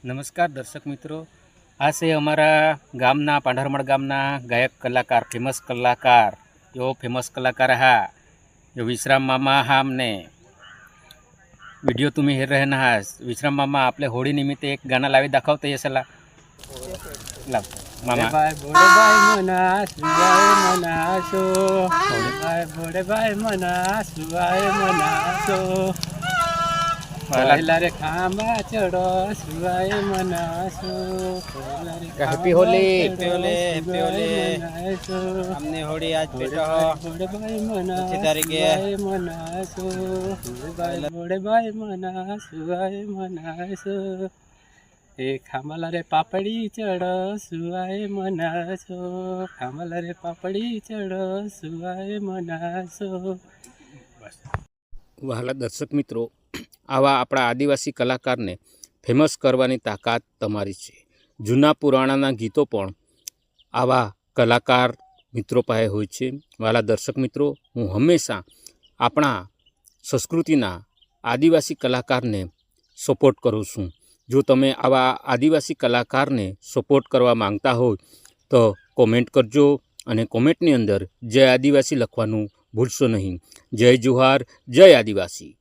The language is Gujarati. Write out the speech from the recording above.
નમસ્કાર દર્શક મિત્રો, આ છે અમારા ગામના પાંઢરમણ ગામના ગાયક કલાકાર, फेमस कलाकार हा जो विश्राम मामा हा हमने व्हिडिओ तुम्ही हेर रहे ना विश्राम मामा आपले होळी निमित्त एक गाणं लावी दाखवते यसला लाव मामा भोडे बाय मना सुवाय मना सो भोडे बाय मना सुवाय मना सो पहिला रे खांबा चढो सुवाय मना so happy Holi happy Holi हमने होली आज पेटो भोडे बाय मना अच्छी तारीख है मना सो भोडे बाय मना सुवाय मना सो ए खांबाला रे पापड़ी चढ़ सुवाय मनासो खांबाला रे पापड़ी चढ़ सुवाय मनासो। વહાલા દર્શક મિત્રો, આવા આપણા આદિવાસી કલાકારને ફેમસ કરવાની તાકાત તમારી છે. જૂના પુરાણાના ગીતો પણ આવા કલાકાર મિત્રો પાસે હોય છે. વહાલા દર્શક મિત્રો, હું હંમેશા આપણા સંસ્કૃતિના આદિવાસી કલાકારને સપોર્ટ કરું છું. જો તમે આવા આદિવાસી કલાકારને સપોર્ટ કરવા માંગતા હોય તો કોમેન્ટ કરજો અને કોમેન્ટની અંદર જય આદિવાસી લખવાનું ભૂલશો નહીં. જય જોહાર, જય આદિવાસી.